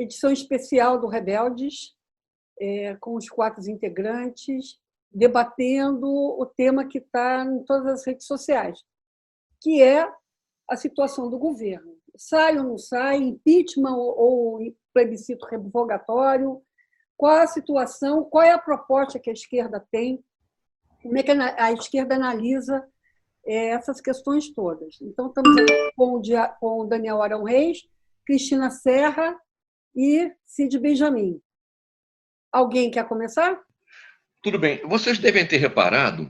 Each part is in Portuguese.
edição especial do Rebeldes, com os 4 integrantes, debatendo o tema que está em todas as redes sociais, que é a situação do governo. Sai ou não sai, impeachment ou plebiscito revogatório, qual a situação, qual é a proposta que a esquerda tem, como é que a esquerda analisa essas questões todas. Então, estamos aqui com o Daniel Arão Reis, Cristina Serra e Cid Benjamin. Alguém quer começar? Tudo bem. Vocês devem ter reparado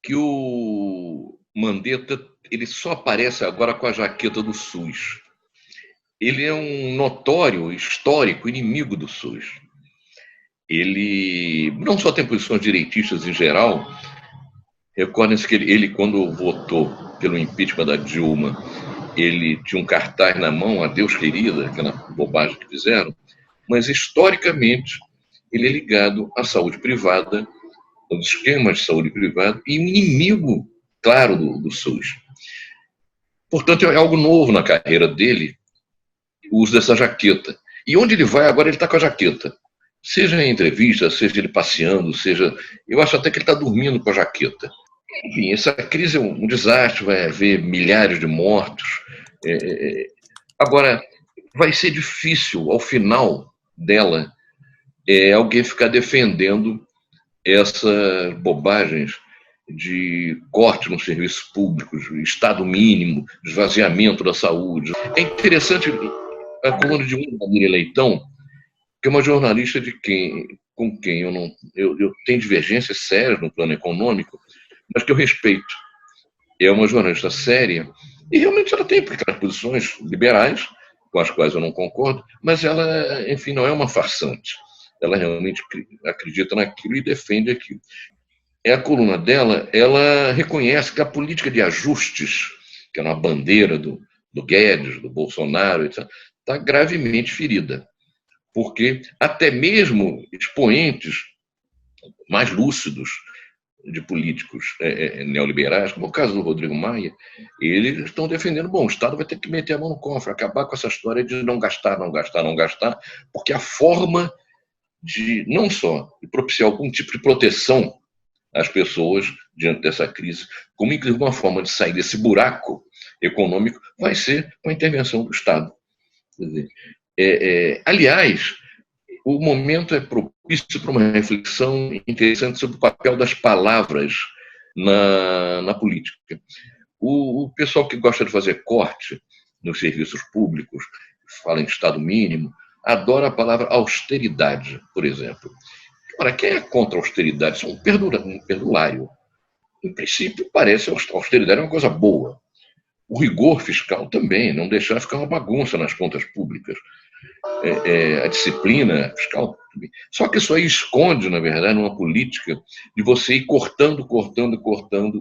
que o Mandetta ele só aparece agora com a jaqueta do SUS. Ele é um notório, histórico inimigo do SUS. Ele não só tem posições direitistas em geral. Recordem-se que ele, quando votou pelo impeachment da Dilma, ele tinha um cartaz na mão, adeus querida, aquela bobagem que fizeram, mas historicamente ele é ligado à saúde privada, aos esquemas de saúde privada e um inimigo claro do SUS. Portanto, é algo novo na carreira dele, o uso dessa jaqueta. E onde ele vai agora, ele está com a jaqueta. Seja em entrevista, seja ele passeando, seja... Eu acho até que ele está dormindo com a jaqueta. Enfim, essa crise é um desastre, vai haver milhares de mortos. Agora, vai ser difícil, ao final dela, alguém ficar defendendo essas bobagens de corte nos serviços públicos, Estado mínimo, esvaziamento da saúde. É interessante a coluna de Marília Leitão, que é uma jornalista com quem eu tenho divergências sérias no plano econômico, mas que eu respeito. É uma jornalista séria e realmente ela tem aquelas posições liberais, com as quais eu não concordo, mas ela, enfim, não é uma farsante. Ela realmente acredita naquilo e defende aquilo. A coluna dela, ela reconhece que a política de ajustes, que é uma bandeira do Guedes, do Bolsonaro, etc., está gravemente ferida. Porque até mesmo expoentes mais lúcidos de políticos neoliberais, como o caso do Rodrigo Maia, eles estão defendendo, bom, o Estado vai ter que meter a mão no cofre, acabar com essa história de não gastar, porque a forma de, não só de propiciar algum tipo de proteção às pessoas diante dessa crise, como inclusive uma forma de sair desse buraco econômico, vai ser com a intervenção do Estado. Quer dizer, aliás, o momento é propício para uma reflexão interessante sobre o papel das palavras na política. O pessoal que gosta de fazer corte nos serviços públicos, fala em Estado mínimo, adora a palavra austeridade, por exemplo. Ora, quem é contra a austeridade? Isso é um perdulário. Em princípio, parece que a austeridade é uma coisa boa. O rigor fiscal também, não deixar ficar uma bagunça nas contas públicas. A disciplina fiscal também. Só que isso aí esconde, na verdade, uma política de você ir cortando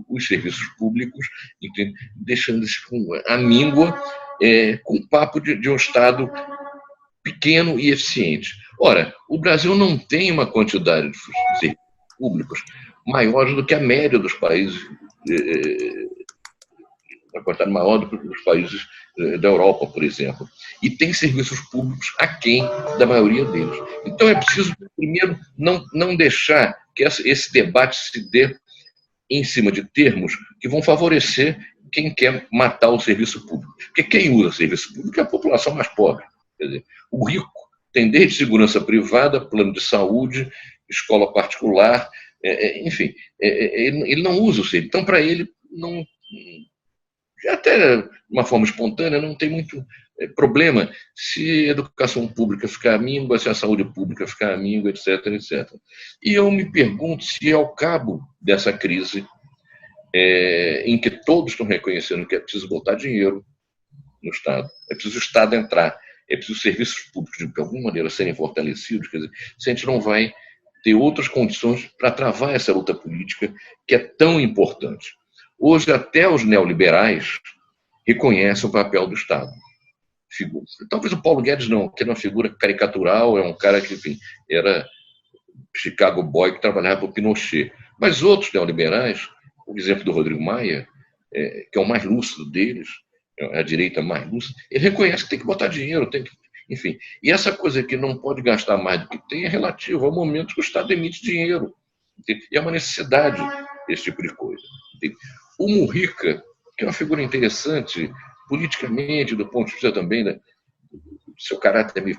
os serviços públicos, entende? Deixando a míngua com o papo de um Estado pequeno e eficiente. Ora, o Brasil não tem uma quantidade de serviços públicos maior do que a média dos países, uma quantidade maior do que os países da Europa, por exemplo. E tem serviços públicos aquém da maioria deles. Então é preciso, primeiro, não deixar que esse debate se dê em cima de termos que vão favorecer quem quer matar o serviço público. Porque quem usa serviço público é a população mais pobre. Quer dizer, o rico tem desde segurança privada, plano de saúde, escola particular, enfim, ele não usa o serviço. Então, para ele, não, até de uma forma espontânea, não tem muito problema se a educação pública ficar míngua, se a saúde pública ficar míngua, etc, etc. E eu me pergunto se, ao cabo dessa crise, em que todos estão reconhecendo que é preciso botar dinheiro no Estado, é preciso o Estado entrar, é preciso os serviços públicos, de alguma maneira, serem fortalecidos, quer dizer, se a gente não vai ter outras condições para travar essa luta política que é tão importante. Hoje, até os neoliberais reconhecem o papel do Estado. Talvez o Paulo Guedes não, que era uma figura caricatural, é um cara que, enfim, era Chicago Boy que trabalhava para o Pinochet. Mas outros neoliberais, o exemplo do Rodrigo Maia, que é o mais lúcido deles, a direita mais lúcida, ele reconhece que tem que botar dinheiro, enfim. E essa coisa que não pode gastar mais do que tem é relativa ao momento que o Estado emite dinheiro. Entende? E é uma necessidade esse tipo de coisa. Entende? O Mujica, que é uma figura interessante politicamente, do ponto de vista também do seu caráter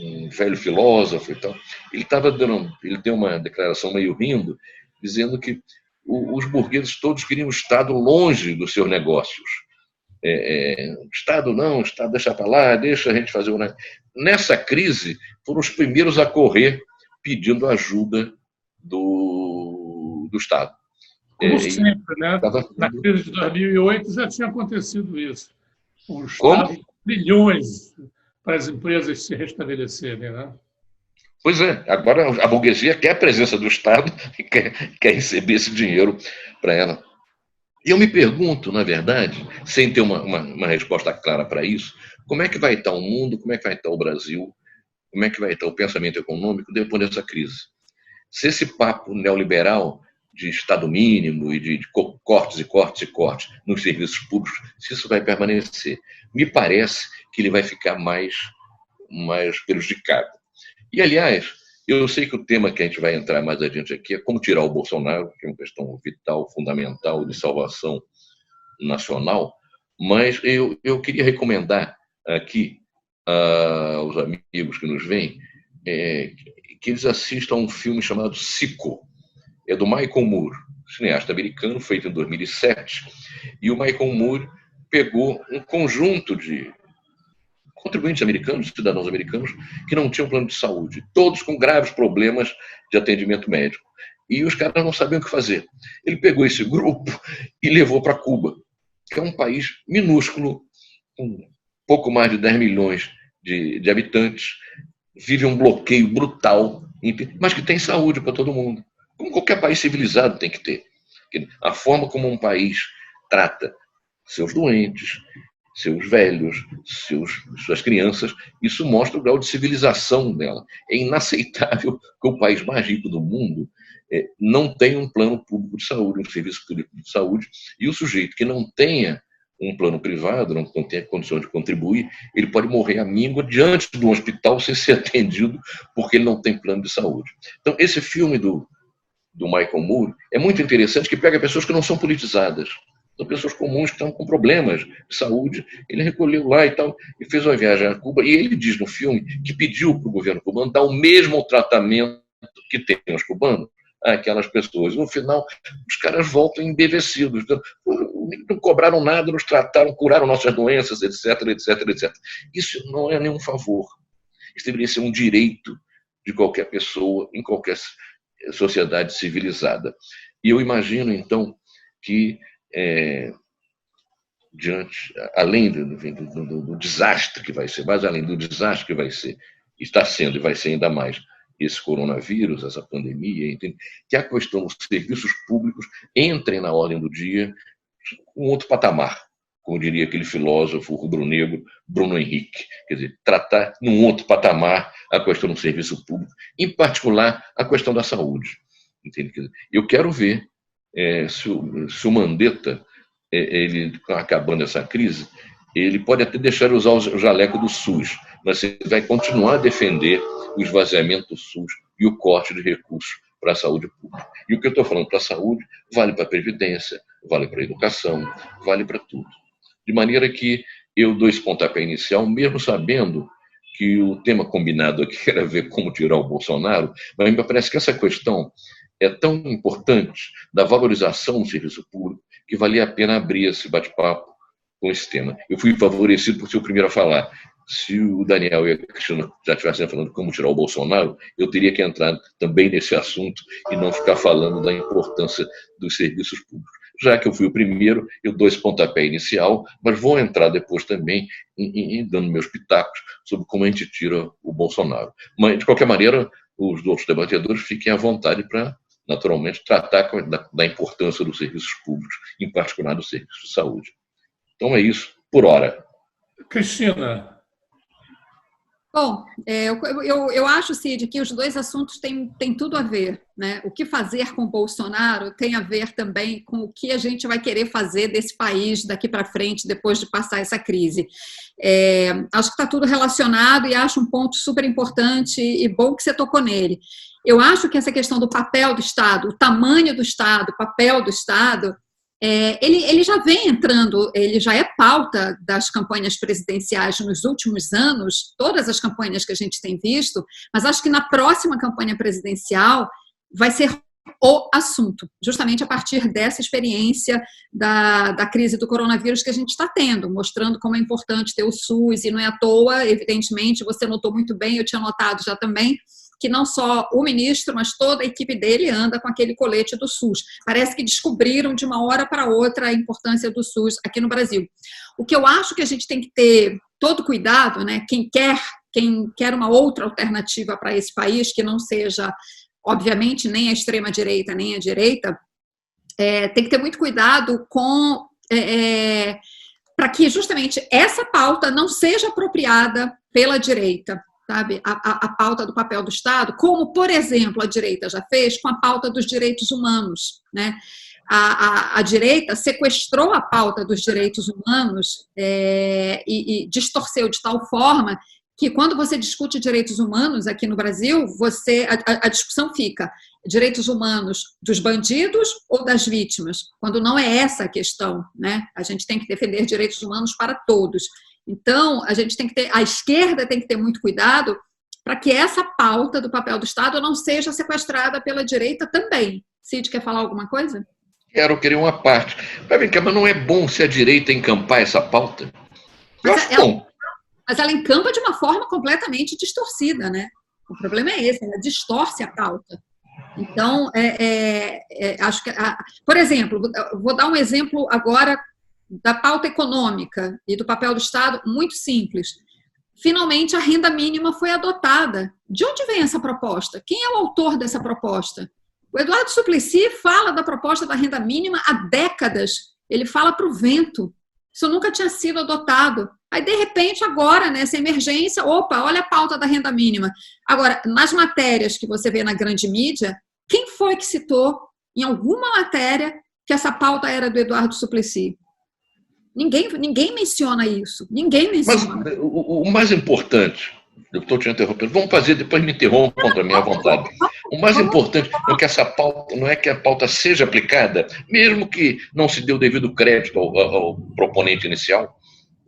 um velho filósofo e tal, ele deu uma declaração meio rindo, dizendo que os burgueses todos queriam o Estado longe dos seus negócios. Estado não, Estado deixa para lá, deixa a gente fazer o... Nessa crise, foram os primeiros a correr pedindo ajuda do Estado. Como sempre, né? Na crise de 2008 já tinha acontecido isso. O Estado, bilhões para as empresas se restabelecerem, né? Pois é, agora a burguesia quer a presença do Estado e quer receber esse dinheiro para ela. E eu me pergunto, na verdade, sem ter uma resposta clara para isso, como é que vai estar o mundo, como é que vai estar o Brasil, como é que vai estar o pensamento econômico depois dessa crise? Se esse papo neoliberal de Estado mínimo e de cortes e cortes e cortes nos serviços públicos, se isso vai permanecer, me parece que ele vai ficar mais prejudicado. E, aliás, eu sei que o tema que a gente vai entrar mais adiante aqui é como tirar o Bolsonaro, que é uma questão vital, fundamental, de salvação nacional, mas eu queria recomendar aqui aos amigos que nos veem que eles assistam a um filme chamado Sicko. É do Michael Moore, cineasta americano, feito em 2007, e o Michael Moore pegou um conjunto de contribuintes americanos, cidadãos americanos, que não tinham plano de saúde, todos com graves problemas de atendimento médico. E os caras não sabiam o que fazer. Ele pegou esse grupo e levou para Cuba, que é um país minúsculo, com pouco mais de 10 milhões de habitantes, vive um bloqueio brutal, mas que tem saúde para todo mundo. Como qualquer país civilizado tem que ter. A forma como um país trata seus doentes, seus velhos, suas crianças, isso mostra o grau de civilização dela. É inaceitável que o país mais rico do mundo não tenha um plano público de saúde, um serviço público de saúde, e o sujeito que não tenha um plano privado, não tenha condições de contribuir, ele pode morrer à míngua diante de um hospital sem ser atendido porque ele não tem plano de saúde. Então, esse filme do Michael Moore é muito interessante, que pega pessoas que não são politizadas. São pessoas comuns que estão com problemas de saúde. Ele recolheu lá e tal, e fez uma viagem a Cuba. E ele diz no filme que pediu para o governo cubano dar o mesmo tratamento que tem os cubanos àquelas pessoas. No final, os caras voltam embevecidos. Não cobraram nada, nos trataram, curaram nossas doenças, etc, etc, etc. Isso não é nenhum favor. Isso deveria ser um direito de qualquer pessoa, em qualquer sociedade civilizada. E eu imagino, então, que além do desastre que vai ser, mas além do desastre que vai ser, está sendo e vai ser ainda mais esse coronavírus, essa pandemia, entende? Que a questão dos serviços públicos entrem na ordem do dia com outro patamar, como diria aquele filósofo rubro-negro Bruno Henrique, quer dizer, tratar num outro patamar a questão do serviço público, em particular a questão da saúde. Entende? Eu quero ver se o Mandetta, ele, acabando essa crise, ele pode até deixar de usar o jaleco do SUS, mas ele vai continuar a defender o esvaziamento do SUS e o corte de recursos para a saúde pública. E o que eu estou falando para a saúde vale para a Previdência, vale para a educação, vale para tudo. De maneira que eu dou esse pontapé inicial, mesmo sabendo que o tema combinado aqui era ver como tirar o Bolsonaro, mas me parece que essa questão é tão importante da valorização do serviço público que valia a pena abrir esse bate-papo com esse tema. Eu fui favorecido por ser o primeiro a falar. Se o Daniel e a Cristina já estivessem falando de como tirar o Bolsonaro, eu teria que entrar também nesse assunto e não ficar falando da importância dos serviços públicos. Já que eu fui o primeiro, eu dou esse pontapé inicial, mas vou entrar depois também dando meus pitacos sobre como a gente tira o Bolsonaro. Mas, de qualquer maneira, os outros debatedores fiquem à vontade para, naturalmente, tratar da importância dos serviços públicos, em particular do serviço de saúde. Então é isso, por hora. Cristina, Bom, eu acho, Cid, que os dois assuntos têm tudo a ver, né? O que fazer com o Bolsonaro tem a ver também com o que a gente vai querer fazer desse país daqui para frente, depois de passar essa crise. Acho que está tudo relacionado e acho um ponto super importante e bom que você tocou nele. Eu acho que essa questão do papel do Estado, o tamanho do Estado, o papel do Estado, ele já vem entrando, ele já é pauta das campanhas presidenciais nos últimos anos, todas as campanhas que a gente tem visto, mas acho que na próxima campanha presidencial vai ser o assunto, justamente a partir dessa experiência da crise do coronavírus que a gente está tendo, mostrando como é importante ter o SUS, e não é à toa, evidentemente, você notou muito bem, eu tinha notado já também, que não só o ministro, mas toda a equipe dele anda com aquele colete do SUS. Parece que descobriram de uma hora para outra a importância do SUS aqui no Brasil. O que eu acho que a gente tem que ter todo cuidado, né? Quem quer uma outra alternativa para esse país, que não seja, obviamente, nem a extrema-direita, nem a direita, tem que ter muito cuidado para que justamente essa pauta não seja apropriada pela direita. Sabe, a pauta do papel do Estado, como, por exemplo, a direita já fez com a pauta dos direitos humanos, né? A direita sequestrou a pauta dos direitos humanos e distorceu de tal forma que, quando você discute direitos humanos aqui no Brasil, a discussão fica direitos humanos dos bandidos ou das vítimas, quando não é essa a questão, né? A gente tem que defender direitos humanos para todos. Então, a esquerda tem que ter muito cuidado para que essa pauta do papel do Estado não seja sequestrada pela direita também. Cid, quer falar alguma coisa? Queria uma parte. Mas não é bom se a direita encampar essa pauta? Eu acho bom. Mas ela encampa de uma forma completamente distorcida, né? O problema é esse, ela distorce a pauta. Então, acho que... Por exemplo, vou dar um exemplo agora da pauta econômica e do papel do Estado, muito simples. Finalmente, a renda mínima foi adotada. De onde vem essa proposta? Quem é o autor dessa proposta? O Eduardo Suplicy fala da proposta da renda mínima há décadas. Ele fala para o vento. Isso nunca tinha sido adotado. Aí, de repente, agora, nessa emergência, olha a pauta da renda mínima. Agora, nas matérias que você vê na grande mídia, quem foi que citou em alguma matéria que essa pauta era do Eduardo Suplicy? Ninguém menciona isso. Ninguém menciona. Mas o mais importante, eu estou te interrompendo, vamos fazer, depois me interrompa contra a minha vontade. O mais importante não é que a pauta seja aplicada, mesmo que não se dê o devido crédito ao proponente inicial.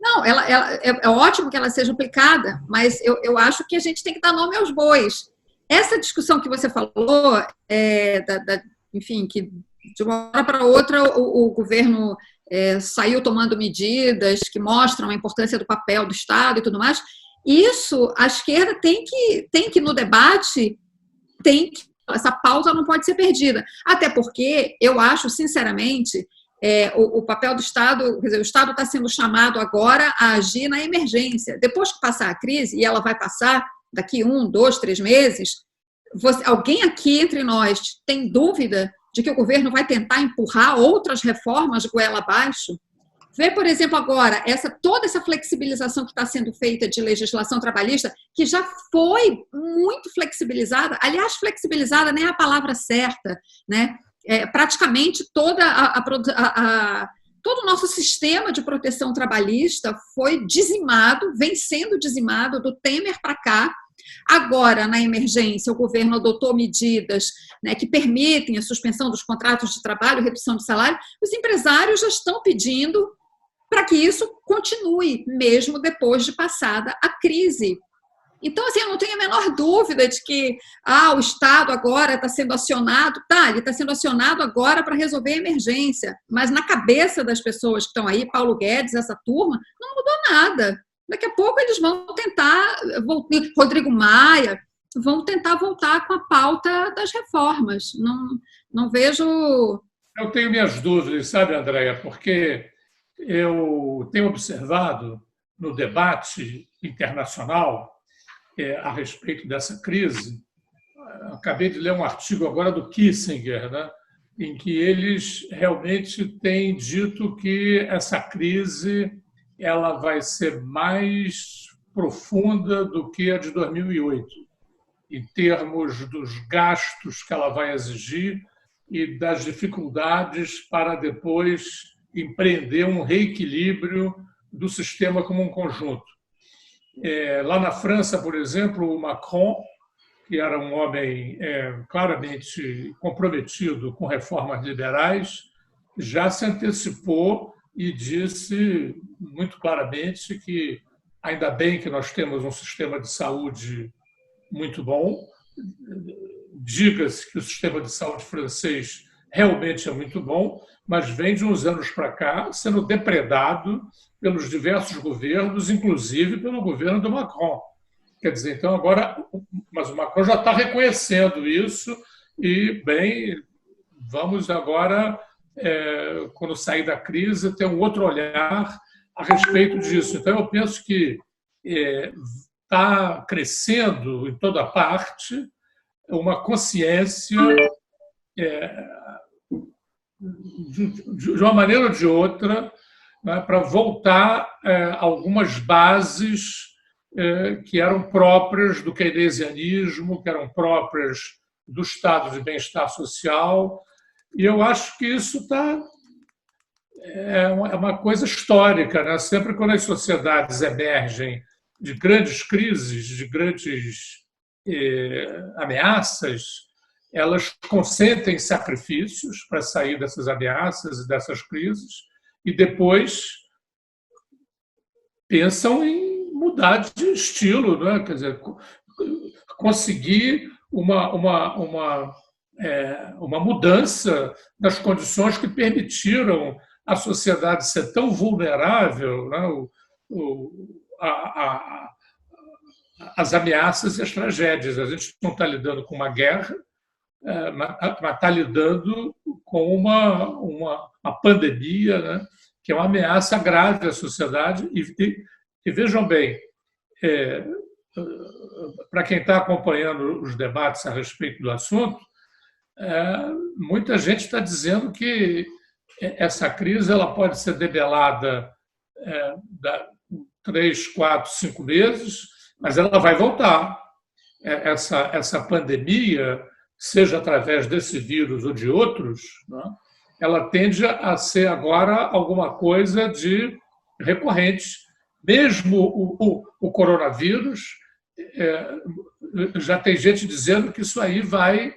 Não, é ótimo que ela seja aplicada, mas eu acho que a gente tem que dar nome aos bois. Essa discussão que você falou, enfim, que de uma hora para outra o governo saiu tomando medidas que mostram a importância do papel do Estado e tudo mais. Isso, a esquerda tem que no debate, essa pauta não pode ser perdida. Até porque eu acho, sinceramente, o papel do Estado, quer dizer, o Estado está sendo chamado agora a agir na emergência. Depois que passar a crise, e ela vai passar daqui 1, 2, 3 meses, alguém aqui entre nós tem dúvida de que o governo vai tentar empurrar outras reformas goela abaixo? Vê, por exemplo, agora, toda essa flexibilização que está sendo feita de legislação trabalhista, que já foi muito flexibilizada, aliás, flexibilizada nem é a palavra certa, né? Praticamente todo o nosso sistema de proteção trabalhista foi dizimado, vem sendo dizimado do Temer para cá. Agora, na emergência, o governo adotou medidas, né, que permitem a suspensão dos contratos de trabalho, redução de salário. Os empresários já estão pedindo para que isso continue, mesmo depois de passada a crise. Então, assim, eu não tenho a menor dúvida de que o Estado agora está sendo acionado, ele está sendo acionado agora para resolver a emergência, mas na cabeça das pessoas que estão aí, Paulo Guedes, essa turma, não mudou nada. Daqui a pouco eles vão tentar, Rodrigo Maia, vão tentar voltar com a pauta das reformas. Não vejo... Eu tenho minhas dúvidas, sabe, Andréia, porque eu tenho observado no debate internacional a respeito dessa crise. Acabei de ler um artigo agora do Kissinger, né, em que eles realmente têm dito que essa crise ela vai ser mais profunda do que a de 2008, em termos dos gastos que ela vai exigir e das dificuldades para depois empreender um reequilíbrio do sistema como um conjunto. Lá na França, por exemplo, o Macron, que era um homem claramente comprometido com reformas liberais, já se antecipou e disse muito claramente que ainda bem que nós temos um sistema de saúde muito bom. Diga-se que o sistema de saúde francês realmente é muito bom, mas vem de uns anos para cá sendo depredado pelos diversos governos, inclusive pelo governo do Macron. Quer dizer, então agora, mas o Macron já está reconhecendo isso e, bem, vamos agora, quando sair da crise, ter um outro olhar a respeito disso. Então, eu penso que está crescendo em toda parte uma consciência, de uma maneira ou de outra, né, para voltar a algumas bases que eram próprias do keynesianismo, que eram próprias do estado de bem-estar social. E eu acho que isso é uma coisa histórica, né? Sempre quando as sociedades emergem de grandes crises, de grandes ameaças, elas consentem sacrifícios para sair dessas ameaças e dessas crises e depois pensam em mudar de estilo, né? Quer dizer, conseguir uma mudança das condições que permitiram a sociedade ser tão vulnerável, né? As ameaças e as tragédias. A gente não está lidando com uma guerra, mas está lidando com uma pandemia, né? Que é uma ameaça grave à sociedade. E vejam bem, para quem está acompanhando os debates a respeito do assunto, muita gente está dizendo que essa crise ela pode ser debelada 3, 4, 5 meses, mas ela vai voltar. Essa pandemia, seja através desse vírus ou de outros, né, ela tende a ser agora alguma coisa de recorrente. Mesmo o coronavírus, já tem gente dizendo que isso aí vai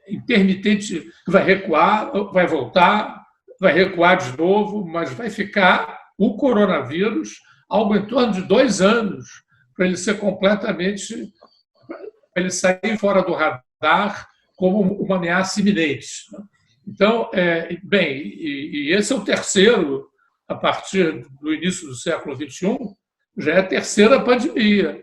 intermitente, vai recuar, vai voltar, vai recuar de novo, mas vai ficar o coronavírus algo em torno de 2 anos para ele ser completamente, para ele sair fora do radar como uma ameaça iminente. Então, bem, e esse é o terceiro, a partir do início do século XXI, já é a terceira pandemia,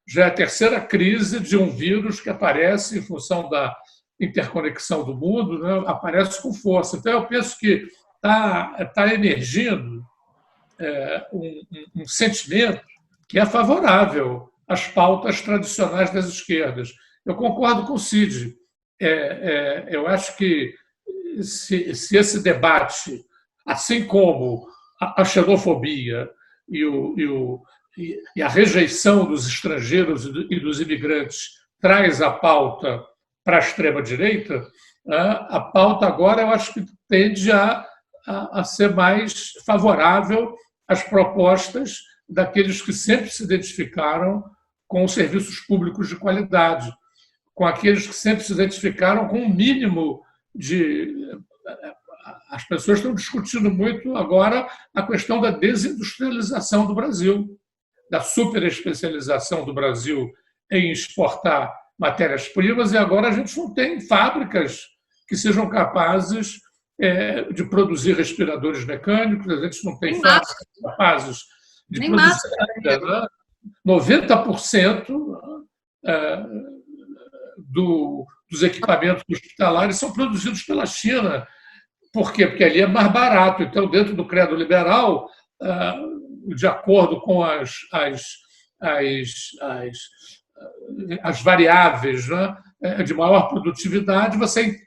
já é a terceira crise de um vírus que aparece em função da interconexão do mundo, né, aparece com força. Então, eu penso que está emergindo um sentimento que é favorável às pautas tradicionais das esquerdas. Eu concordo com o Cid. Eu acho que se esse debate, assim como a xenofobia e a rejeição dos estrangeiros e dos imigrantes traz a pauta para a extrema-direita, a pauta agora eu acho que tende a ser mais favorável às propostas daqueles que sempre se identificaram com os serviços públicos de qualidade, com aqueles que sempre se identificaram com um mínimo de... As pessoas estão discutindo muito agora a questão da desindustrialização do Brasil, da superespecialização do Brasil em exportar matérias-primas, e agora a gente não tem fábricas que sejam capazes de produzir respiradores mecânicos, a gente não tem fábricas capazes de produzir nada, 90% dos equipamentos hospitalares são produzidos pela China. Por quê? Porque ali é mais barato. Então, dentro do credo liberal, de acordo com as variáveis, né, de maior produtividade, você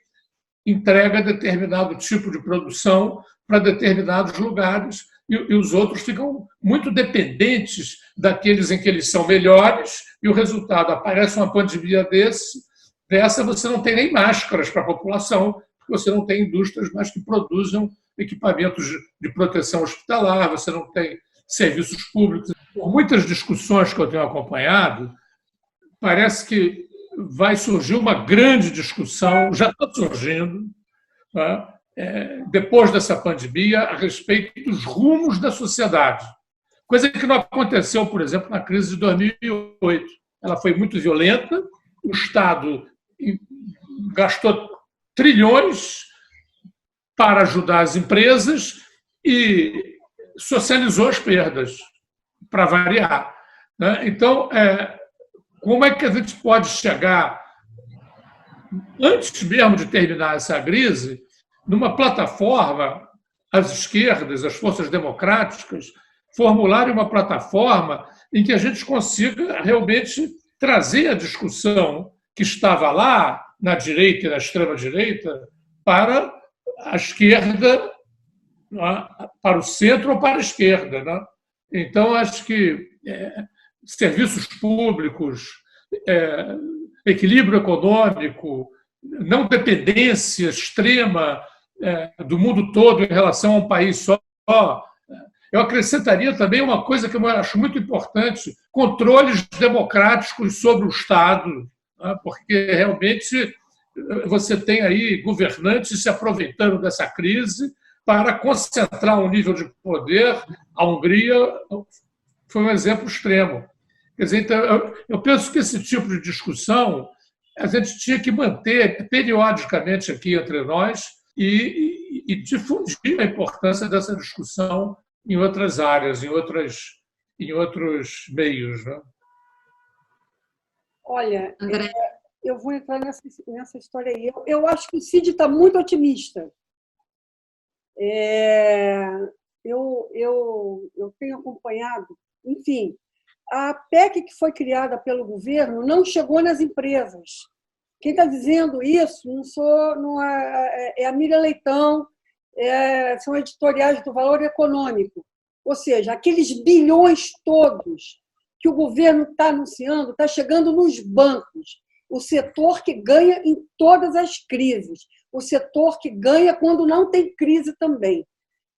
entrega determinado tipo de produção para determinados lugares, e os outros ficam muito dependentes daqueles em que eles são melhores, e o resultado, aparece uma pandemia dessa, você não tem nem máscaras para a população, porque você não tem indústrias mais que produzam equipamentos de proteção hospitalar, você não tem serviços públicos. Por muitas discussões que eu tenho acompanhado, parece que vai surgir uma grande discussão, já está surgindo, tá? Depois dessa pandemia, a respeito dos rumos da sociedade. Coisa que não aconteceu, por exemplo, na crise de 2008. Ela foi muito violenta, o Estado gastou trilhões para ajudar as empresas e socializou as perdas, para variar. Então, como é que a gente pode chegar, antes mesmo de terminar essa crise, numa plataforma, as esquerdas, as forças democráticas, formularem uma plataforma em que a gente consiga realmente trazer a discussão que estava lá, na direita e na extrema-direita, para a esquerda, para o centro ou para a esquerda. Então, acho que serviços públicos, equilíbrio econômico, não dependência extrema do mundo todo em relação a um país só. Eu acrescentaria também uma coisa que eu acho muito importante: controles democráticos sobre o Estado, porque realmente você tem aí governantes se aproveitando dessa crise para concentrar um nível de poder. A Hungria foi um exemplo extremo. Quer dizer, então, eu penso que esse tipo de discussão a gente tinha que manter periodicamente aqui entre nós e difundir a importância dessa discussão em outras áreas, em outros meios. Né? Olha, eu vou entrar nessa história aí. Eu acho que o Cid está muito otimista. Eu tenho acompanhado, enfim, a PEC que foi criada pelo governo não chegou nas empresas. Quem está dizendo isso é a Miriam Leitão, são editoriais do Valor Econômico. Ou seja, aqueles bilhões todos que o governo está anunciando está chegando nos bancos. O setor que ganha em todas as crises. O setor que ganha quando não tem crise também.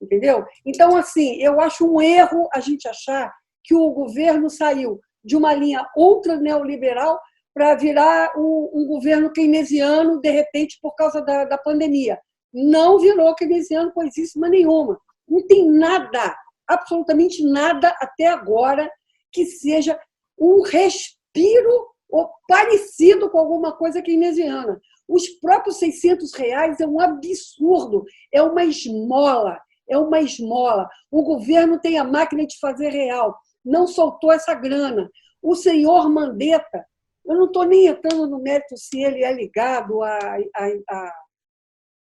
Entendeu? Então, assim, eu acho um erro a gente achar que o governo saiu de uma linha ultra neoliberal para virar um governo keynesiano, de repente, por causa da pandemia. Não virou keynesiano coisíssima nenhuma. Não tem nada, absolutamente nada até agora que seja um respiro ou parecido com alguma coisa keynesiana. Os próprios R$600 é um absurdo, é uma esmola. É uma esmola. O governo tem a máquina de fazer real, não soltou essa grana. O senhor Mandetta, eu não estou nem entrando no mérito se ele é ligado à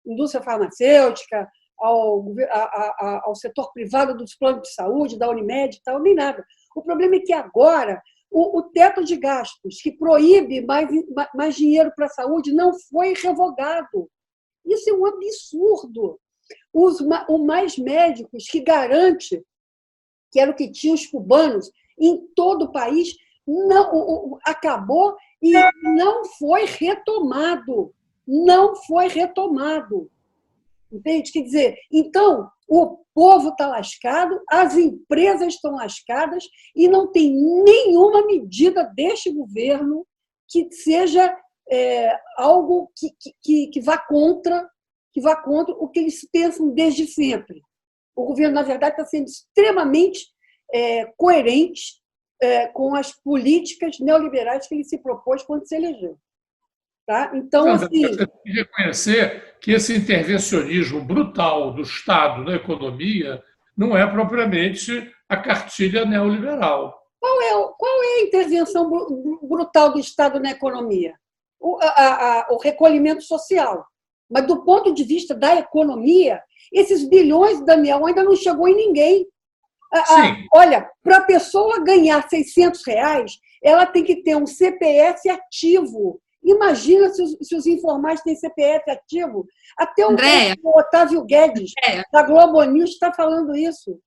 indústria farmacêutica, ao setor privado dos planos de saúde, da Unimed e tal, nem nada. O problema é que agora o teto de gastos, que proíbe mais dinheiro para a saúde, não foi revogado. Isso é um absurdo. O Mais Médicos, que garante, que era o que tinha os cubanos em todo o país, acabou e não foi retomado. Não foi retomado. Entende? Quer dizer, então, o povo está lascado, as empresas estão lascadas e não tem nenhuma medida deste governo que seja algo que vá contra o que eles pensam desde sempre. O governo, na verdade, está sendo extremamente coerente com as políticas neoliberais que ele se propôs quando se elegeu. Tá? Então, assim, você tem que reconhecer que esse intervencionismo brutal do Estado na economia não é propriamente a cartilha neoliberal. Qual é a intervenção brutal do Estado na economia? O recolhimento social. Mas, do ponto de vista da economia, esses bilhões, Daniel, ainda não chegou em ninguém. Olha, para a pessoa ganhar R$600, ela tem que ter um CPF ativo. Imagina se os informais têm CPF ativo. Até o Otávio Guedes, da Globo News, está falando isso.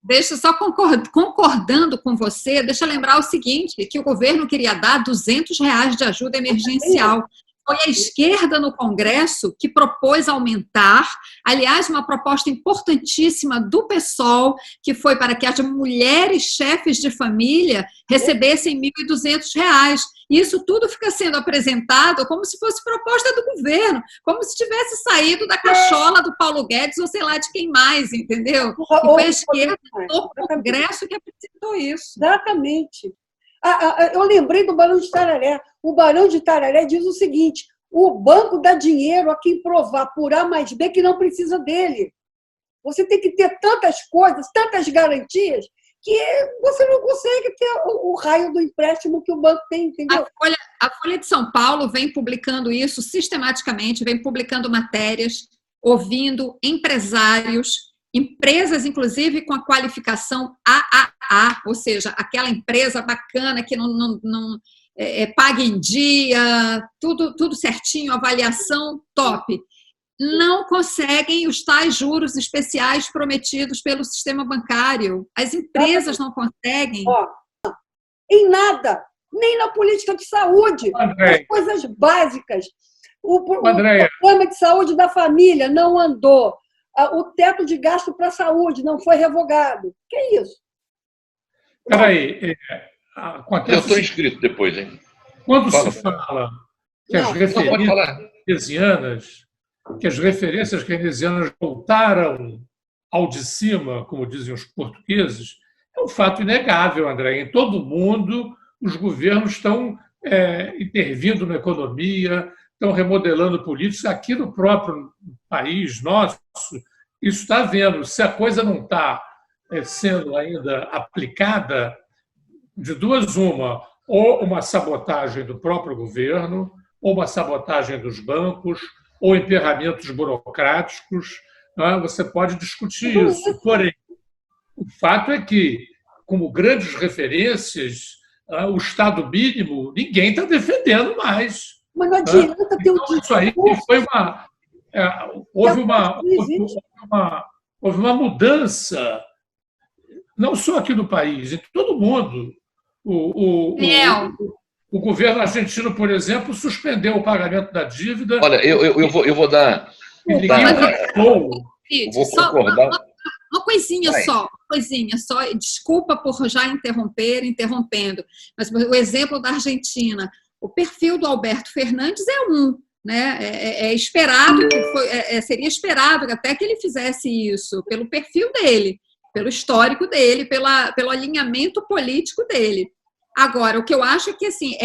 Deixa só concordando com você, deixa eu lembrar o seguinte, que o governo queria dar R$ 200 de ajuda emergencial. Foi a esquerda no Congresso que propôs aumentar, aliás, uma proposta importantíssima do PSOL, que foi para que as mulheres chefes de família recebessem R$ 1.200. Isso tudo fica sendo apresentado como se fosse proposta do governo, como se tivesse saído da cachola do Paulo Guedes ou sei lá de quem mais, entendeu? E foi a esquerda no Congresso que apresentou isso. Exatamente. Eu lembrei do Barão de Tararé. O Barão de Tararé diz o seguinte: o banco dá dinheiro a quem provar por A mais B que não precisa dele. Você tem que ter tantas coisas, tantas garantias, que você não consegue ter o raio do empréstimo que o banco tem, entendeu? A Folha de São Paulo vem publicando isso sistematicamente, vem publicando matérias, ouvindo empresários, empresas, inclusive, com a qualificação AAA, ou seja, aquela empresa bacana que não paga em dia, tudo certinho, avaliação top. Não conseguem os tais juros especiais prometidos pelo sistema bancário. As empresas não conseguem. Em nada, nem na política de saúde, as coisas básicas. O programa de saúde da família não andou. O teto de gasto para a saúde não foi revogado. Que é isso? Espera aí. Eu estou inscrito depois, hein? Quando se fala que as referências keynesianas voltaram ao de cima, como dizem os portugueses, é um fato inegável, André. Em todo o mundo, os governos estão intervindo na economia, estão remodelando políticas. Aqui no próprio país nosso, isso está havendo. Se a coisa não está sendo ainda aplicada, de duas uma, ou uma sabotagem do próprio governo, ou uma sabotagem dos bancos, ou emperramentos burocráticos, você pode discutir isso. Porém, o fato é que, como grandes referências, o Estado mínimo, ninguém está defendendo mais. Mas não adianta ter então, isso aí foi houve uma mudança, não só aqui no país, em todo o mundo. O governo argentino, por exemplo, suspendeu o pagamento da dívida. Olha, eu vou dar. Eu vou concordar. Uma coisinha só. Desculpa por já interrompendo, mas o exemplo da Argentina, o perfil do Alberto Fernandes é né? Seria esperado até que ele fizesse isso, pelo perfil dele, pelo histórico dele, pelo alinhamento político dele. Agora, o que eu acho é que assim,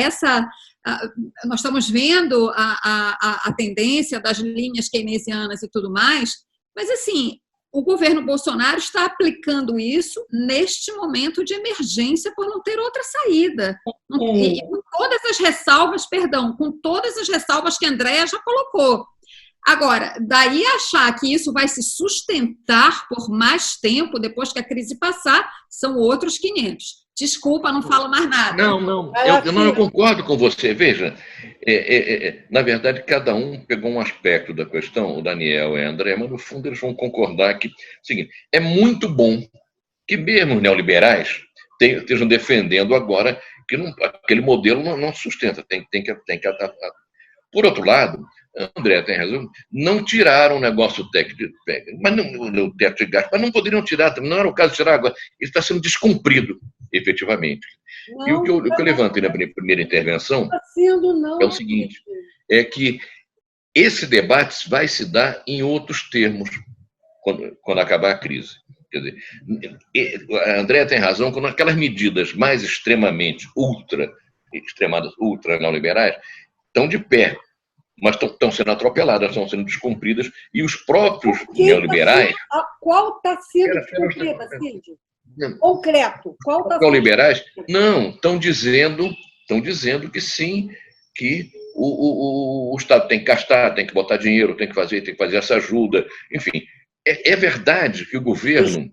nós estamos vendo a tendência das linhas keynesianas e tudo mais, mas assim, o governo Bolsonaro está aplicando isso neste momento de emergência por não ter outra saída. E com todas as ressalvas, com todas as ressalvas que a Andréa já colocou. Agora, daí achar que isso vai se sustentar por mais tempo, depois que a crise passar, são outros 500. Desculpa, não falo mais nada. Eu concordo com você. Veja, na verdade, cada um pegou um aspecto da questão, o Daniel e a André, mas no fundo eles vão concordar que, seguinte, é muito bom que mesmo os neoliberais estejam defendendo agora que aquele modelo não sustenta, tem que adaptar. Por outro lado, André tem razão, não tiraram o negócio técnico, mas no teto de gasto, mas não poderiam tirar, não era o caso de tirar agora, ele está sendo descumprido, efetivamente. E o que eu levantei na primeira intervenção é o seguinte, é que esse debate vai se dar em outros termos quando acabar a crise. Quer dizer, a André tem razão, quando aquelas medidas mais extremamente ultra neoliberais estão de pé, mas estão sendo atropeladas, estão sendo descumpridas, e os próprios neoliberais... Qual está sendo descumprida, Cid? Concreto. Qual está sendo? Neoliberais, não, estão dizendo que sim, que o Estado tem que gastar, tem que botar dinheiro, tem que fazer essa ajuda, enfim. É verdade que o governo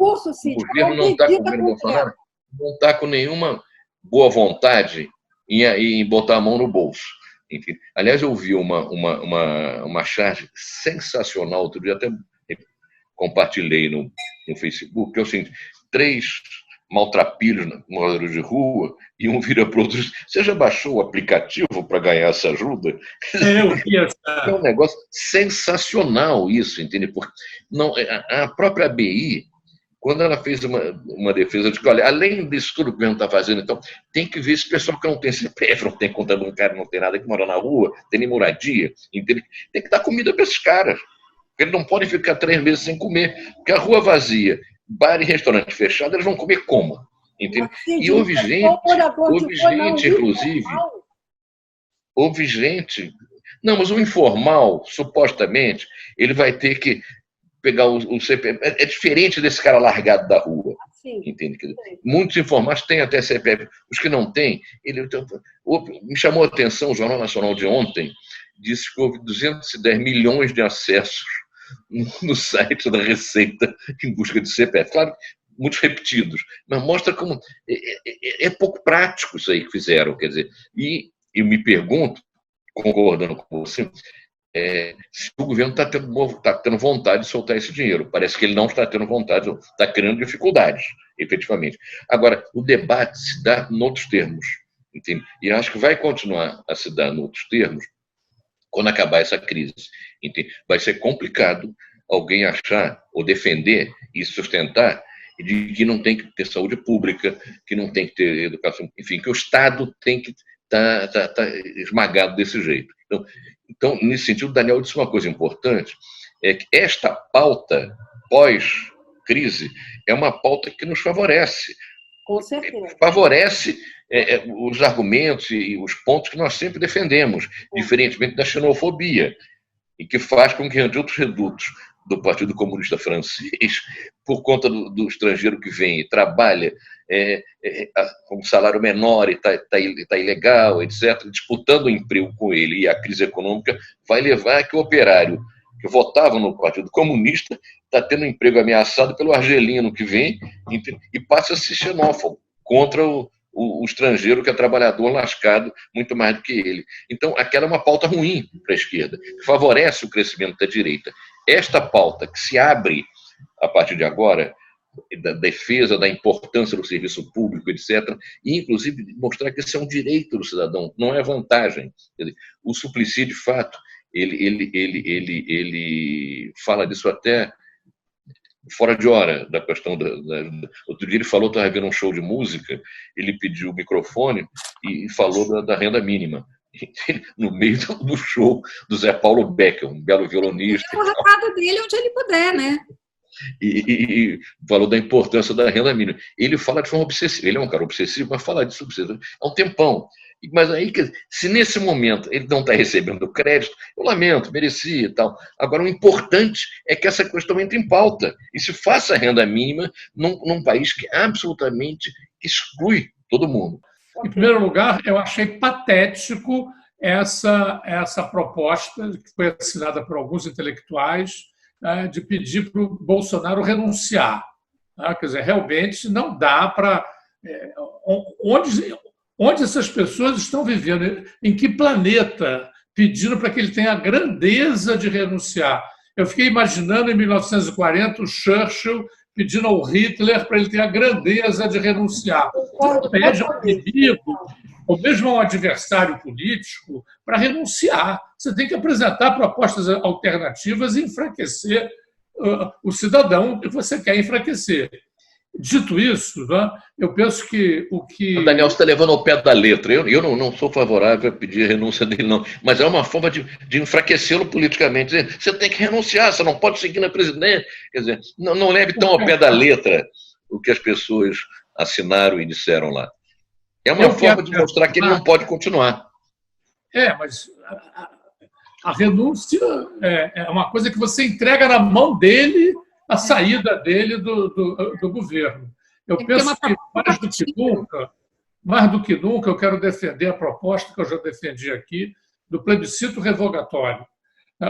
não está com o governo Bolsonaro, não está com nenhuma boa vontade em botar a mão no bolso. Enfim, aliás, eu vi uma charge sensacional outro dia, até compartilhei no Facebook, que é o seguinte: 3 maltrapilhos moradores de rua, e um vira para o outro: você já baixou o aplicativo para ganhar essa ajuda? Eu vi É um negócio sensacional isso, entende? Porque não, a própria ABI, quando ela fez uma defesa de que, olha, além disso tudo que o governo está fazendo, então, tem que ver esse pessoal que não tem CPF, não tem conta bancária, não tem nada, que mora na rua, tem nem moradia, entende? Tem que dar comida para esses caras. Eles não podem ficar 3 meses sem comer, porque a rua vazia, bar e restaurante fechado, eles vão comer como? Entende? E houve gente, inclusive, houve gente... Não, mas o informal, supostamente, ele vai ter que pegar o CPF. É diferente desse cara largado da rua. Entende? Muitos informais têm até CPF. Os que não têm... Me chamou a atenção, o Jornal Nacional de ontem disse que houve 210 milhões de acessos no site da Receita em busca de CPF. Claro, muitos repetidos, mas mostra como é pouco prático isso aí que fizeram. Quer dizer, e eu me pergunto, concordando com você, se o governo está tendo vontade de soltar esse dinheiro. Parece que ele não está tendo vontade, está criando dificuldades, efetivamente. Agora, o debate se dá em outros termos, entende? E acho que vai continuar a se dar em outros termos quando acabar essa crise. Entende? Vai ser complicado alguém achar ou defender e sustentar de que não tem que ter saúde pública, que não tem que ter educação, enfim, que o Estado tem que estar esmagado desse jeito. Então, nesse sentido, o Daniel disse uma coisa importante, é que esta pauta pós-crise é uma pauta que nos favorece. Com certeza. Favorece os argumentos e os pontos que nós sempre defendemos, diferentemente da xenofobia, e que faz com que outros redutos do Partido Comunista Francês, por conta do estrangeiro que vem e trabalha com um salário menor e está ilegal, etc., disputando o emprego com ele, e a crise econômica vai levar a que o operário que votava no Partido Comunista está tendo um emprego ameaçado pelo argelino que vem e passa a ser xenófobo contra o estrangeiro que é trabalhador lascado muito mais do que ele. Então, aquela é uma pauta ruim para a esquerda, que favorece o crescimento da direita. Esta pauta que se abre a partir de agora, da defesa da importância do serviço público, etc., e inclusive mostrar que isso é um direito do cidadão, não é vantagem. O Suplicy, de fato, ele fala disso até fora de hora, da questão outro dia ele falou, estava vendo um show de música, ele pediu o microfone e falou da renda mínima, no meio do show do Zé Paulo Becker, um belo violonista. O recado dele onde ele puder, né? E falou da importância da renda mínima. Ele fala de forma obsessiva, ele é um cara obsessivo, mas fala disso obsessivo há um tempão. Mas aí, se nesse momento ele não está recebendo crédito, eu lamento, merecia e tal. Agora, o importante é que essa questão entre em pauta e se faça a renda mínima num país que absolutamente exclui todo mundo. Em primeiro lugar, eu achei patético essa proposta, que foi assinada por alguns intelectuais, de pedir para o Bolsonaro renunciar. Quer dizer, realmente não dá para... Onde essas pessoas estão vivendo? Em que planeta? Pedindo para que ele tenha a grandeza de renunciar. Eu fiquei imaginando, em 1940, o Churchill pedindo ao Hitler para ele ter a grandeza de renunciar. Você pede a um inimigo, ou mesmo a um adversário político, para renunciar. Você tem que apresentar propostas alternativas e enfraquecer o cidadão que você quer enfraquecer. Dito isso, né, eu penso que o que... O Daniel está levando ao pé da letra. Eu não sou favorável a pedir a renúncia dele, não. Mas é uma forma de enfraquecê-lo politicamente. Você tem que renunciar, você não pode seguir na presidência. Quer dizer, não leve tão ao pé da letra o que as pessoas assinaram e disseram lá. É uma forma de mostrar que ele não pode continuar. Mas a renúncia é uma coisa que você entrega na mão dele a saída dele do governo. Eu penso que, mais do que nunca, eu quero defender a proposta que eu já defendi aqui do plebiscito revogatório.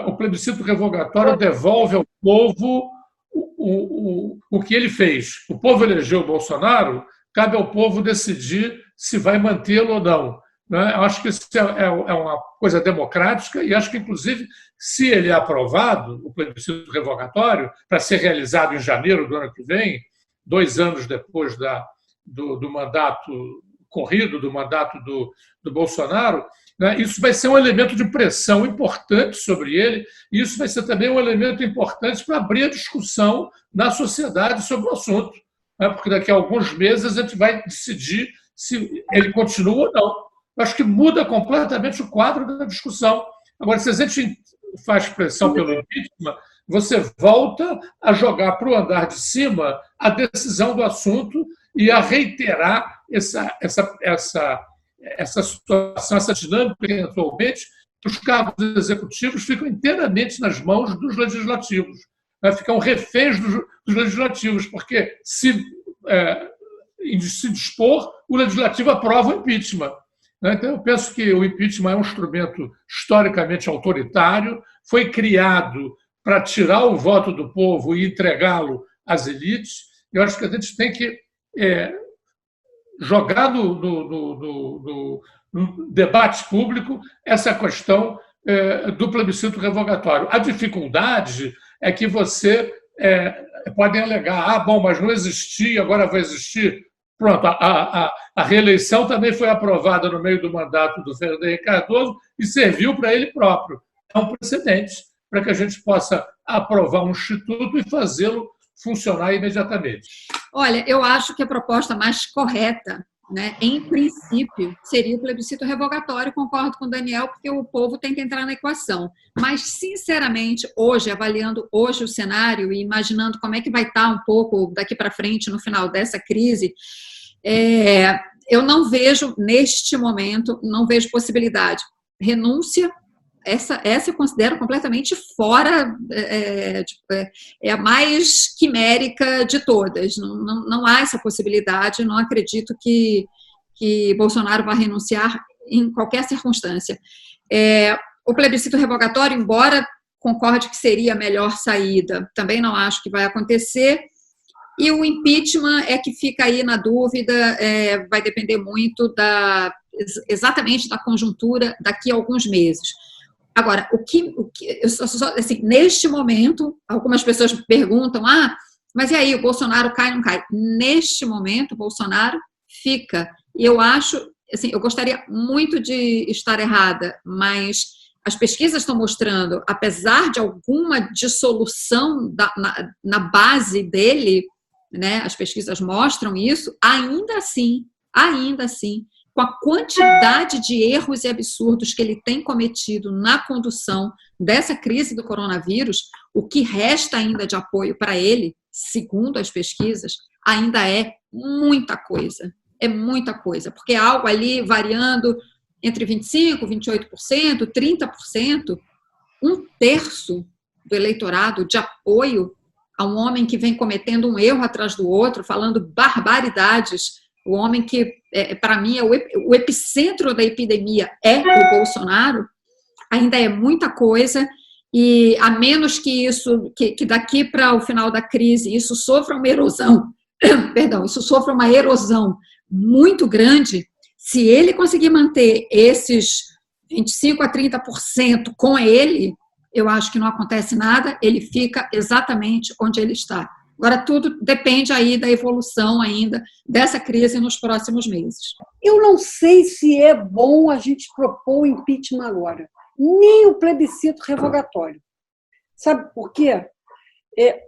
O plebiscito revogatório devolve ao povo o que ele fez. O povo elegeu o Bolsonaro, cabe ao povo decidir se vai mantê-lo ou não. né? Eu acho que isso é uma coisa democrática e acho que, inclusive, se ele é aprovado, o plebiscito revogatório, para ser realizado em janeiro do ano que vem, 2 anos depois do mandato corrido, do mandato do Bolsonaro, né? Isso vai ser um elemento de pressão importante sobre ele e isso vai ser também um elemento importante para abrir a discussão na sociedade sobre o assunto, né? Porque daqui a alguns meses a gente vai decidir se ele continua ou não. Eu acho que muda completamente o quadro da discussão. Agora, se a gente faz pressão pelo impeachment, você volta a jogar para o andar de cima a decisão do assunto e a reiterar essa situação, essa dinâmica que atualmente os cargos executivos ficam inteiramente nas mãos dos legislativos, né? Ficam reféns dos legislativos, porque se dispor, o legislativo aprova o impeachment. Então, eu penso que o impeachment é um instrumento historicamente autoritário, foi criado para tirar o voto do povo e entregá-lo às elites. Eu acho que a gente tem que jogar no debate público essa questão do plebiscito revogatório. A dificuldade é que você podem alegar, bom, mas não existia, agora vai existir. Pronto, a reeleição também foi aprovada no meio do mandato do Fernando Henrique Cardoso e serviu para ele próprio. É um precedente para que a gente possa aprovar um instituto e fazê-lo funcionar imediatamente. Olha, eu acho que a proposta mais correta, né, em princípio, seria o plebiscito revogatório, concordo com o Daniel, porque o povo tem que entrar na equação. Mas, sinceramente, hoje, avaliando hoje o cenário e imaginando como é que vai estar um pouco daqui para frente no final dessa crise, eu não vejo, neste momento, não vejo possibilidade. Renúncia, essa eu considero completamente fora, é a mais quimérica de todas. Não há essa possibilidade, não acredito que Bolsonaro vá renunciar em qualquer circunstância. O plebiscito revogatório, embora concorde que seria a melhor saída, também não acho que vai acontecer. E o impeachment é que fica aí na dúvida, vai depender muito exatamente da conjuntura daqui a alguns meses. Agora, assim, neste momento, algumas pessoas perguntam, mas e aí, o Bolsonaro cai ou não cai? Neste momento, o Bolsonaro fica. E eu acho, assim, eu gostaria muito de estar errada, mas as pesquisas estão mostrando, apesar de alguma dissolução na base dele, né, as pesquisas mostram isso, ainda assim, com a quantidade de erros e absurdos que ele tem cometido na condução dessa crise do coronavírus, o que resta ainda de apoio para ele, segundo as pesquisas, ainda é muita coisa. É muita coisa, porque é algo ali variando entre 25%, 28%, 30%, 1/3 do eleitorado de apoio a um homem que vem cometendo um erro atrás do outro, falando barbaridades. O homem que, para mim, é o epicentro da epidemia é o Bolsonaro, ainda é muita coisa, e a menos que isso, que daqui para o final da crise, isso sofra uma erosão, isso sofra uma erosão muito grande, se ele conseguir manter esses 25% a 30% com ele, eu acho que não acontece nada, ele fica exatamente onde ele está. Agora, tudo depende aí da evolução ainda dessa crise nos próximos meses. Eu não sei se é bom a gente propor o impeachment agora, nem o plebiscito revogatório. Sabe por quê?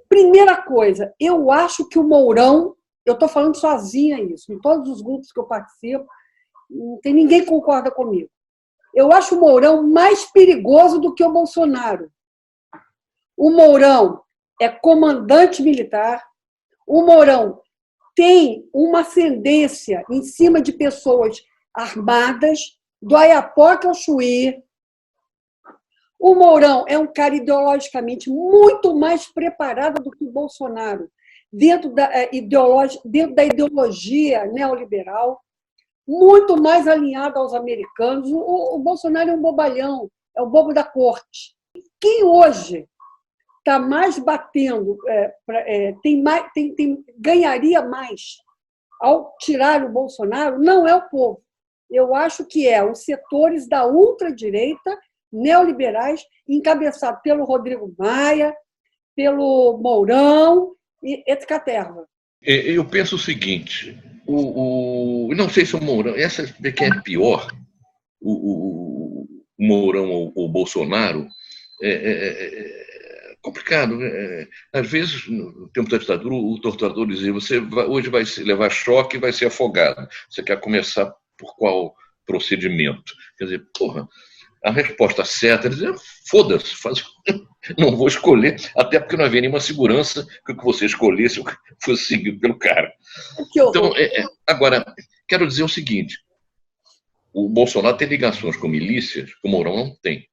Primeira coisa, eu acho que o Mourão, eu estou falando sozinha isso, em todos os grupos que eu participo, não tem ninguém que concorda comigo. Eu acho o Mourão mais perigoso do que o Bolsonaro. O Mourão é comandante militar, o Mourão tem uma ascendência em cima de pessoas armadas, do Oiapoque ao Chuí. O Mourão é um cara ideologicamente muito mais preparado do que o Bolsonaro, dentro da ideologia neoliberal, muito mais alinhado aos americanos. O Bolsonaro é um bobalhão, é o bobo da corte. Quem hoje está mais batendo, ganharia mais ao tirar o Bolsonaro, não é o povo. Eu acho que os setores da ultradireita, neoliberais, encabeçados pelo Rodrigo Maia, pelo Mourão e etc. Eu penso o seguinte, não sei se o Mourão, essa que é pior, o Mourão ou o Bolsonaro, é complicado. Às vezes, no tempo da ditadura, o torturador dizia: hoje vai levar choque e vai ser afogado. Você quer começar por qual procedimento? Quer dizer, porra, a resposta certa é dizer: foda-se, não vou escolher, até porque não havia nenhuma segurança que o que você escolhesse fosse seguido pelo cara. Então, agora, quero dizer o seguinte: o Bolsonaro tem ligações com milícias que o Mourão não tem.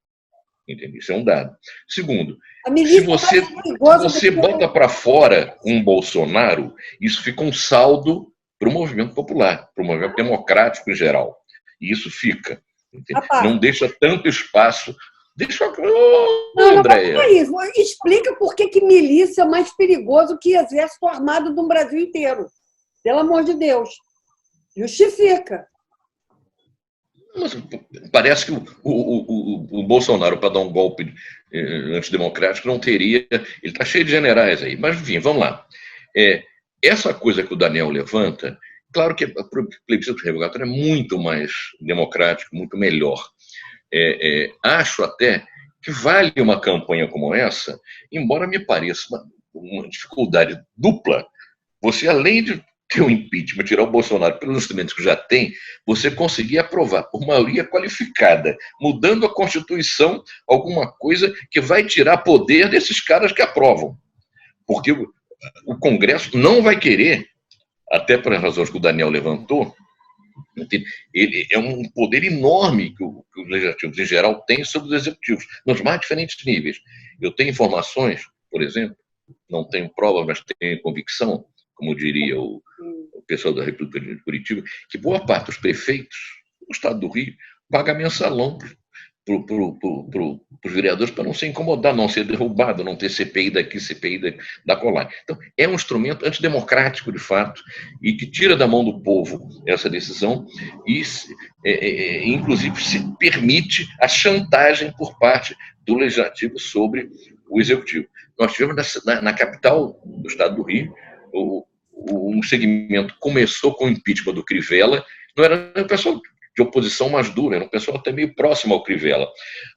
Entende? Isso é um dado. Segundo, se você bota para fora um Bolsonaro, isso fica um saldo para o movimento popular, para o movimento democrático em geral. E isso fica. Não deixa tanto espaço. Andréia. Não é isso. Explica por que milícia é mais perigoso que exército armado do Brasil inteiro. Pelo amor de Deus. Justifica. Mas parece que o Bolsonaro, para dar um golpe antidemocrático, não teria. Ele está cheio de generais aí. Mas, enfim, vamos lá. Essa coisa que o Daniel levanta, claro que o plebiscito revogatório é muito mais democrático, muito melhor. Acho até que vale uma campanha como essa, embora me pareça uma dificuldade dupla. Você, além de ter um impeachment, tirar o Bolsonaro pelos instrumentos que já tem, você conseguir aprovar por maioria qualificada, mudando a Constituição, alguma coisa que vai tirar poder desses caras que aprovam. Porque o Congresso não vai querer, até por razões que o Daniel levantou, ele é um poder enorme que os legislativos, em geral, têm sobre os executivos, nos mais diferentes níveis. Eu tenho informações, por exemplo, não tenho prova, mas tenho convicção, como diria o pessoal da República de Curitiba, que boa parte dos prefeitos do estado do Rio paga mensalão para os vereadores para não se incomodar, não ser derrubado, não ter CPI daqui, CPI da colar. Então, é um instrumento antidemocrático, de fato, e que tira da mão do povo essa decisão e, inclusive, se permite a chantagem por parte do Legislativo sobre o Executivo. Nós tivemos na capital do estado do Rio um segmento começou com o impeachment do Crivella, não era um pessoal de oposição mais dura, era um pessoal até meio próximo ao Crivella.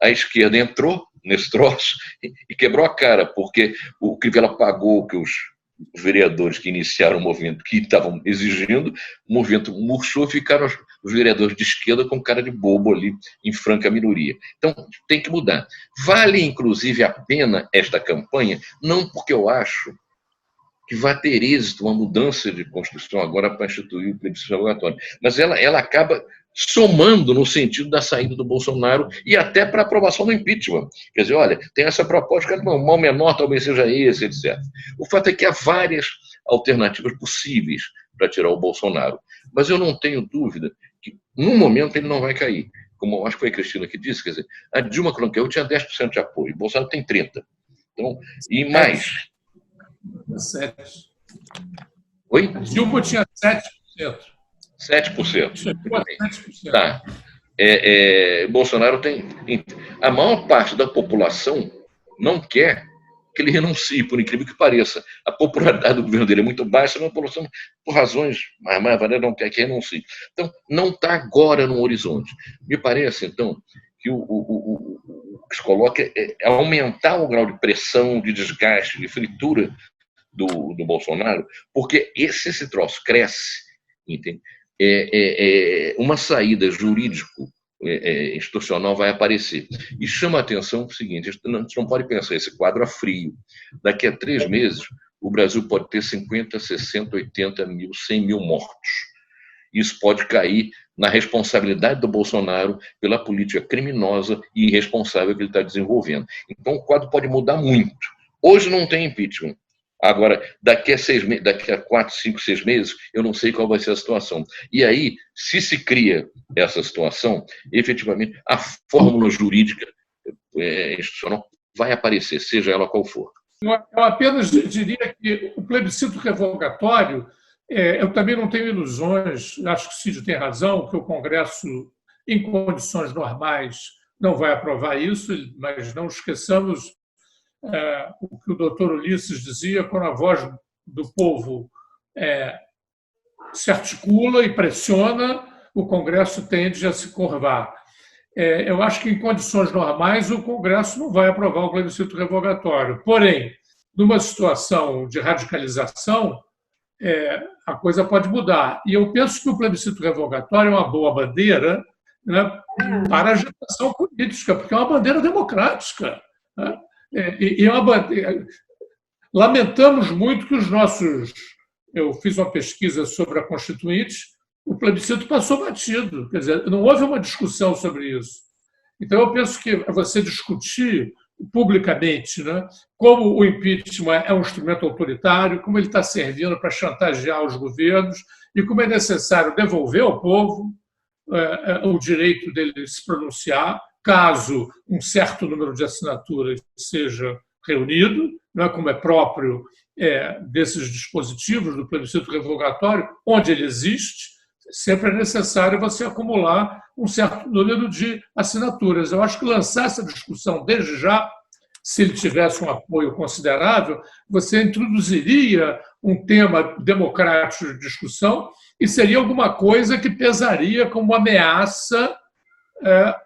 A esquerda entrou nesse troço e quebrou a cara, porque o Crivella pagou o que os vereadores que iniciaram o movimento que estavam exigindo, o movimento murchou e ficaram os vereadores de esquerda com cara de bobo ali, em franca minoria. Então, tem que mudar. Vale, inclusive, a pena esta campanha, não porque eu acho que vai ter êxito uma mudança de Constituição agora para instituir o plebiscito revogatório. Mas ela acaba somando no sentido da saída do Bolsonaro e até para a aprovação do impeachment. Quer dizer, olha, tem essa proposta, que o mal menor talvez seja esse, etc. O fato é que há várias alternativas possíveis para tirar o Bolsonaro. Mas eu não tenho dúvida que, num momento, ele não vai cair. Como acho que foi a Cristina que disse, quer dizer, a Dilma, quando caiu, tinha 10% de apoio, o Bolsonaro tem 30%. Então, e mais... 7. Oi? Dilma tinha 7%. 7%. 7%. Tá. Bolsonaro tem... A maior parte da população não quer que ele renuncie, por incrível que pareça. A popularidade do governo dele é muito baixa, mas a população, por razões mais variadas, não quer que renuncie. Então, não está agora no horizonte. Me parece, então, que o que se coloca é aumentar o grau de pressão, de desgaste, de fritura do Bolsonaro, porque se esse troço cresce, entende? Uma saída jurídico-institucional vai aparecer. E chama a atenção o seguinte: a gente não pode pensar esse quadro a frio. Daqui a 3 meses, o Brasil pode ter 50, 60, 80 mil, 100 mil mortos. Isso pode cair na responsabilidade do Bolsonaro pela política criminosa e irresponsável que ele está desenvolvendo. Então, o quadro pode mudar muito. Hoje não tem impeachment. Agora, daqui a 4, 5, 6 meses, eu não sei qual vai ser a situação. E aí, se cria essa situação, efetivamente, a fórmula jurídica institucional vai aparecer, seja ela qual for. Eu apenas diria que o plebiscito revogatório Eu também não tenho ilusões, acho que o Cid tem razão, que o Congresso, em condições normais, não vai aprovar isso, mas não esqueçamos o que o doutor Ulisses dizia, quando a voz do povo se articula e pressiona, o Congresso tende a se curvar. Eu acho que, em condições normais, o Congresso não vai aprovar o plebiscito revogatório. Porém, numa situação de radicalização, a coisa pode mudar. E eu penso que o plebiscito revogatório é uma boa bandeira, né, para a agitação política, porque é uma bandeira democrática. Né? E é uma bandeira... Lamentamos muito que os nossos... Eu fiz uma pesquisa sobre a Constituinte, o plebiscito passou batido, quer dizer, não houve uma discussão sobre isso. Então, eu penso que você discutir publicamente, né, como o impeachment é um instrumento autoritário, como ele está servindo para chantagear os governos e como é necessário devolver ao povo o direito dele se pronunciar, caso um certo número de assinaturas seja reunido, não é, como é próprio desses dispositivos do plebiscito revogatório, onde ele existe, sempre é necessário você acumular um certo número de assinaturas. Eu acho que lançar essa discussão desde já, se ele tivesse um apoio considerável, você introduziria um tema democrático de discussão e seria alguma coisa que pesaria como ameaça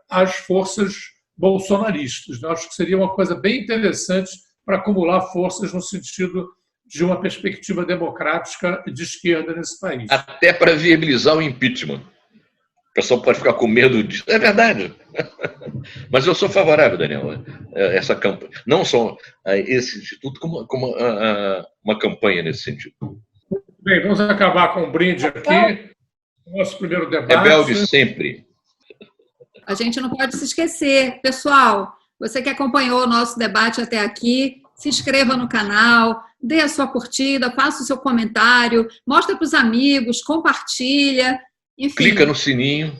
às forças bolsonaristas. Eu acho que seria uma coisa bem interessante para acumular forças no sentido de uma perspectiva democrática de esquerda nesse país. Até para viabilizar o impeachment. O pessoal pode ficar com medo disso. É verdade. Mas eu sou favorável, Daniel, a essa campanha. Não só a esse instituto, como uma campanha nesse sentido. Bem, vamos acabar com um brinde aqui. Nosso primeiro debate. Rebelde sempre. A gente não pode se esquecer. Pessoal, você que acompanhou o nosso debate até aqui, se inscreva no canal, dê a sua curtida, faça o seu comentário, mostra para os amigos, compartilha, enfim. Clica no sininho.